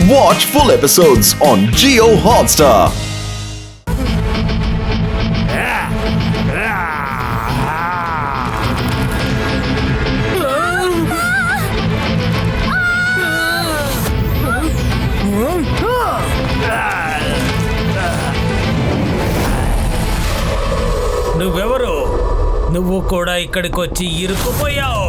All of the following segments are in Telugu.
Watch full episodes on Jio Hotstar. నువ్వెవరు? నువ్వు కూడా ఇక్కడికి వచ్చి ఇరుక్కుపోయావు.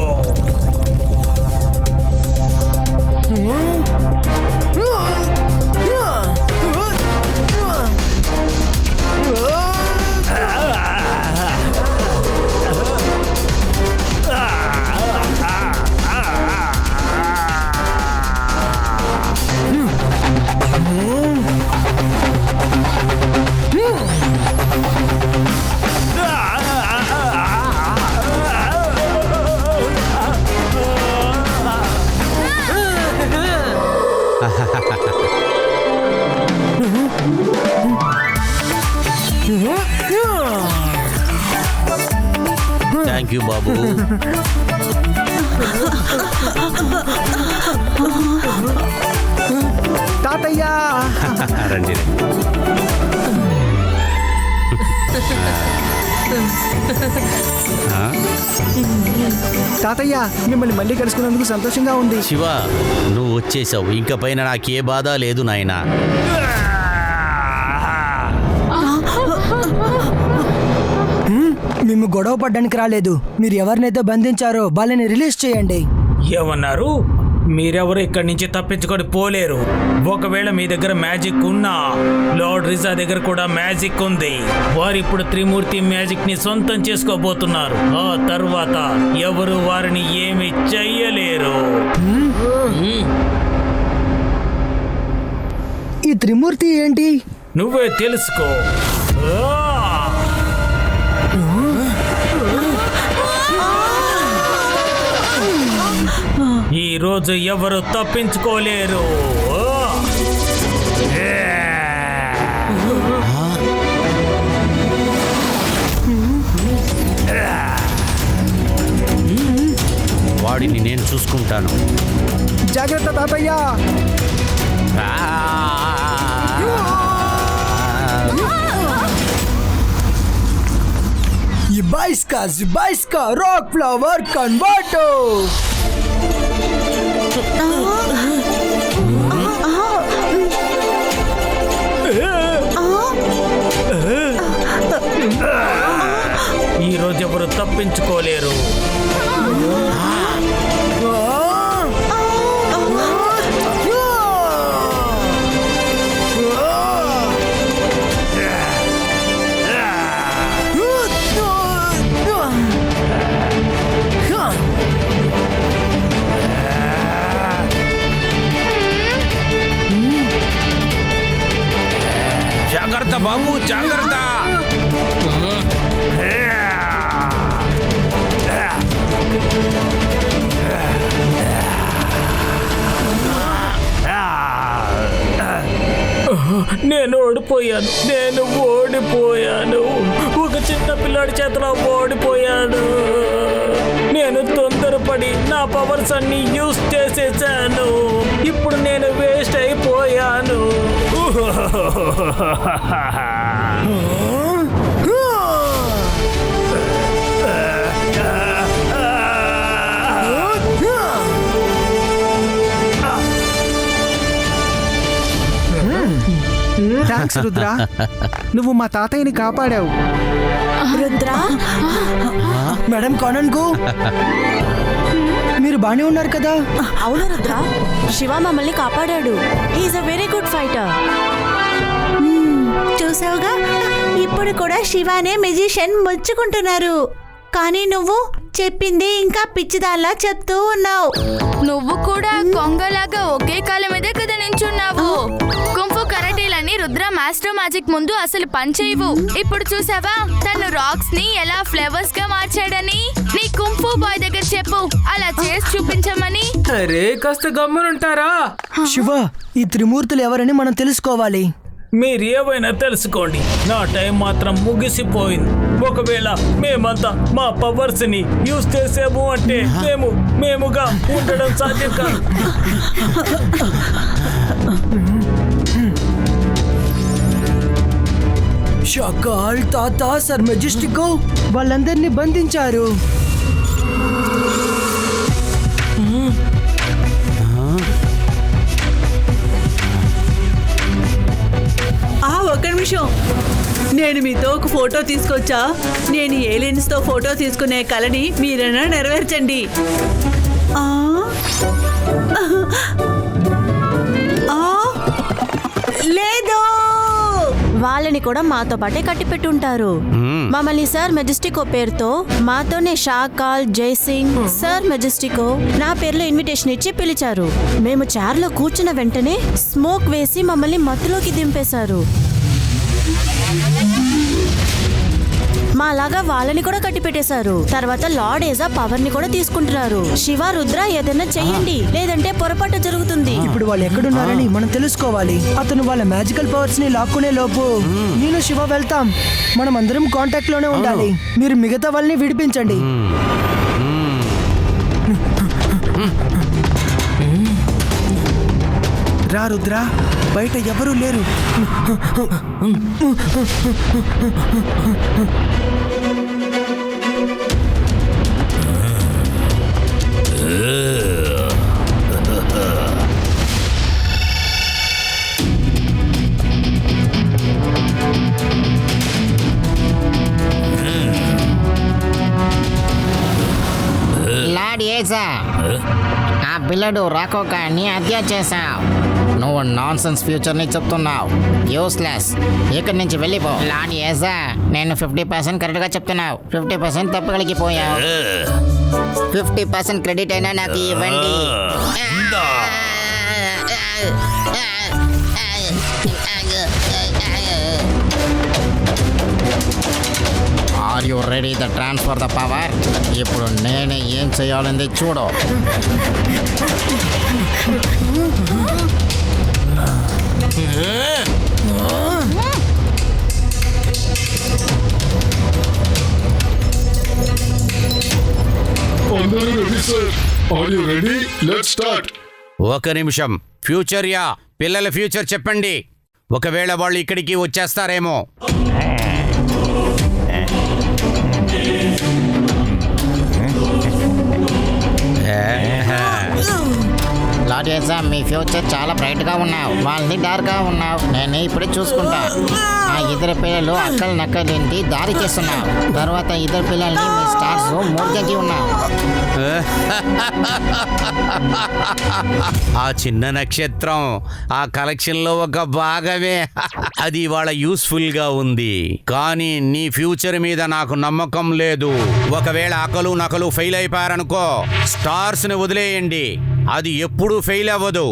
థ్యాంక్ యూ బాబు. తాతయ్య రండి. తాతయ్య మిమ్మల్ని మళ్ళీ కలుసుకున్నందుకు సంతోషంగా ఉంది. శివ, నువ్వు వచ్చేసావు. ఇంక పైన నాకే బాధ లేదు నాయనా. మేము గొడవ పడ్డానికి రాలేదు. మీరు ఎవరినైతే బంధించారో వాళ్ళని రిలీజ్ చేయండి. ఏమన్నారు? మీరెవరు ఇక్కడి నుంచి తప్పించుకొని పోలేరు. ఒకవేళ మీ దగ్గర మ్యాజిక్ ఉన్నా లార్డ్ రిజా దగ్గర కూడా మ్యాజిక్ ఉంది. వారు ఇప్పుడు త్రిమూర్తి మ్యాజిక్ ని సొంతం చేసుకోబోతున్నారు. ఆ తర్వాత ఎవరు వారిని ఏమి చెయ్యలేరు. ఈ త్రిమూర్తి ఏంటి? నువ్వే తెలుసుకో. ఈ రోజు ఎవరు తప్పించుకోలేరు. వాడిని నేను చూసుకుంటాను. జాగ్రత్త తాతయ్య. Zibaiska rock flower converto. ఈ రోజు ఎవరు తప్పించుకోలేరు. జాగ్రత్త బాబు, జాగ్రత్త. నేను ఓడిపోయాను. ఒక చిన్న పిల్లాడి చేతిలో ఓడిపోయాను. నేను తొందరపడి నా పవర్స్ అన్ని యూజ్ చేసేసాను. ఇప్పుడు నేను వేస్ట్ అయిపోయాను. థాంక్స్ రుద్ర, నువ్వు మా తాతయ్యని కాపాడావు. రుద్ర, మేడం కానన్కు మీరు బానే ఉన్నారు కదా? అవును రుద్ర, శివ మమ్మల్ని కాపాడాడు. Is a very good fighter. చూసావుగా, ఇప్పుడు కూడా శివానే మెజిషియన్ మెచ్చుకుంటున్నారు. కానీ నువ్వు చెప్పింది ఇంకా పిచ్చిదాల్లా చెప్తూ ఉన్నావు. నువ్వు కూడా కొంగలాగా ఒకే కాళ్ళ మీదే కదా నించున్నావు. కుంఫు కరాటీలని రుద్ర మాస్టర్ మ్యాజిక్ ముందు అసలు పనిచేయవు. ఇప్పుడు చూసావా తను రాక్స్ ని ఎలా ఫ్లేవర్స్ గా మార్చాడని? నీ కుంఫు బాయ్ దగ్గర చెప్పు, అలా చేసి చూపించమని. అరే కాస్త గమ్మునుంటారా? శివ, ఈ త్రిమూర్తులు ఎవరని మనం తెలుసుకోవాలి. మీరు ఏవైనా తెలుసుకోండి, నా టైం మాత్రం ముగిసిపోయింది. ఒకవేళ మేమంతా మా పవర్స్ ని యూజ్ చేసాము అంటే మేముగా ఉండడం సాధ్యం కాదు. షకాల్, తాత, సర్ మెజెస్టికో వాళ్ళందరినీ బంధించారు. ఒక్క నిమిషం, నేను మీతో ఒక ఫోటో తీసుకొచ్చా. నేను ఏలియన్స్ తో ఫోటో తీసుకునే కలని మీరైనా నెరవేర్చండి. లేదు, వాళ్ళని కూడా మాతో పాటే కట్టిపెట్టుంటారు. మమ్మల్ని సర్ మెజెస్టికో పేరుతో మాతోనే షాకాల్, జైసింగ్, సర్ మెజెస్టికో నా పేరులో ఇన్విటేషన్ ఇచ్చి పిలిచారు. మేము చైర్లో కూర్చున్న వెంటనే స్మోక్ వేసి మమ్మల్ని మత్తులోకి దింపేశారు. మాలాగా వాళ్ళని కూడా కట్టిపెట్టేశారు. తర్వాత లార్డ్ ఏజా పవర్ ని కూడా తీసుకుంటున్నారు. శివ, రుద్ర ఏదైనా చెయ్యండి, లేదంటే పొరపాటు జరుగుతుంది. ఇప్పుడు వాళ్ళు ఎక్కడున్నారని మనం తెలుసుకోవాలి. అతను వాళ్ళ మ్యాజికల్ పవర్స్ ని లాక్కునే లోపు నేను శివ వెళ్తాం. మనం అందరం కాంటాక్ట్ లోనే ఉండాలి. మీరు మిగతా వాళ్ళని విడిపించండి. రా రుద్ర, బయట ఎవరూ లేరు. లార్డ్ ఏజా, ఆ పిల్లడు రాకోకాన్ని హత్య చేశావు. నువ్వు నాన్ సెన్స్ ఫ్యూచర్ని చెప్తున్నావు. యూస్లెస్. ఇక్కడి నుంచి వెళ్ళిపో. లార్డ్ ఏజా, నేను 50% కరెక్ట్గా చెప్తున్నావు. 50% తప్పగలిగిపోయావు. 50% క్రెడిట్ అయినా నాకు ఇవ్వండి. Are you ready the transfer the power? ఇప్పుడు నేనే ఏం చేయాలని చూడు. ఒక నిమిషం. ఫ్యూచర్ యా, పిల్లల ఫ్యూచర్ చెప్పండి. ఒకవేళ వాళ్ళు ఇక్కడికి వచ్చేస్తారేమో. లార్డ్ ఏజా, మీ ఫ్యూచర్ చాలా బ్రైట్గా ఉన్నావు. వాళ్ళని డార్క్గా ఉన్నావు. నేను ఇప్పుడే చూసుకుంటా. ఆ ఇద్దరు పిల్లలు అక్కలు నక్కలింటి దారి చేస్తున్నావు. తర్వాత ఇద్దరు పిల్లల్ని మీ స్టార్స్ మూర్ఖకి ఉన్నావు. ఆ చిన్న నక్షత్రం ఆ కలెక్షన్లో ఒక భాగమే. అది వాళ్ళ యూస్ఫుల్ గా ఉంది. కానీ నీ ఫ్యూచర్ మీద నాకు నమ్మకం లేదు. ఒకవేళ అకలు నకలు ఫెయిల్ అయిపోయారనుకో, స్టార్స్ ని వదిలేయండి. అది ఎప్పుడూ ఫెయిల్ అవ్వదు.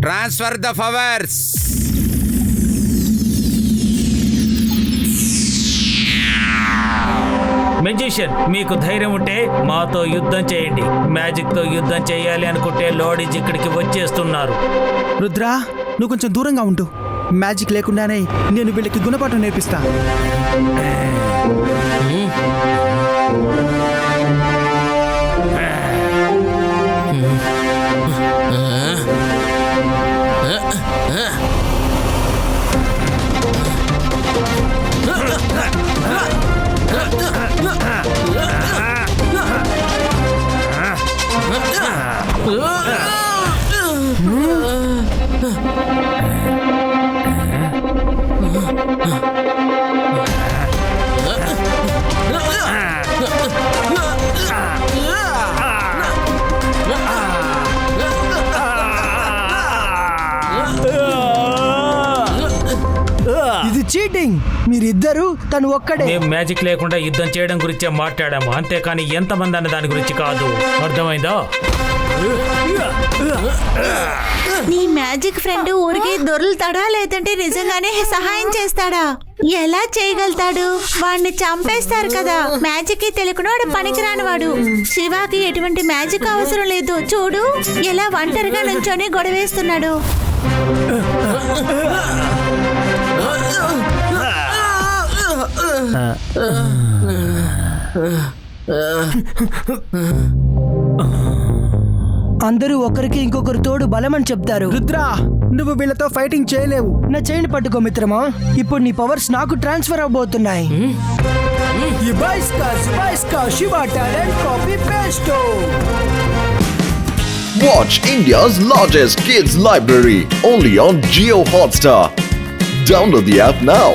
Transfer the powers. మెజిషియన్, మీకు ధైర్యం ఉంటే మాతో యుద్ధం చేయండి. మ్యాజిక్ తో యుద్ధం చేయాలి అనుకుంటే లార్డ్ ఇక్కడికి వచ్చేస్తున్నారు. రుద్ర, నువ్వు కొంచెం దూరంగా ఉండు. మ్యాజిక్ లేకుండానే నేను వీళ్ళకి గుణపాఠం నేర్పిస్తా. ఇది చీటింగ్. మీరిద్దరు తను ఒక్కడే. మేము మ్యాజిక్ లేకుండా యుద్ధం చేయడం గురించే మాట్లాడాము, అంతేకాని ఎంతమంది అన్న దాని గురించి కాదు. అర్థమైందా? నీ మ్యాజిక్ ఫ్రెండ్ ఊరికి దొరులుతాడా లేదంటే నిజంగానే సహాయం చేస్తాడా? ఎలా చేయగలుగుతాడు? వాడిని చంపేస్తారు కదా. మ్యాజిక్ తెలియకుండా వాడు పనికిరాని వాడు. శివాకి ఎటువంటి మ్యాజిక్ అవసరం లేదు. చూడు ఎలా ఒంటరిగా నుంచొని గొడవేస్తున్నాడు. అందరూ ఒకరికి ఇంకొకరు తోడు బలమని చెప్తారు. రుద్రా, నువ్వు వీళ్ళతో ఫైటింగ్ చేయలేవు. నా చేయిని పట్టుకో మిత్రమా. ఇప్పుడు నీ పవర్స్ నాకు ట్రాన్స్ఫర్ అవబోతున్నాయి. Shiva talent copy paste. Watch India's largest kids library only on Jio Hotstar. Download the app now.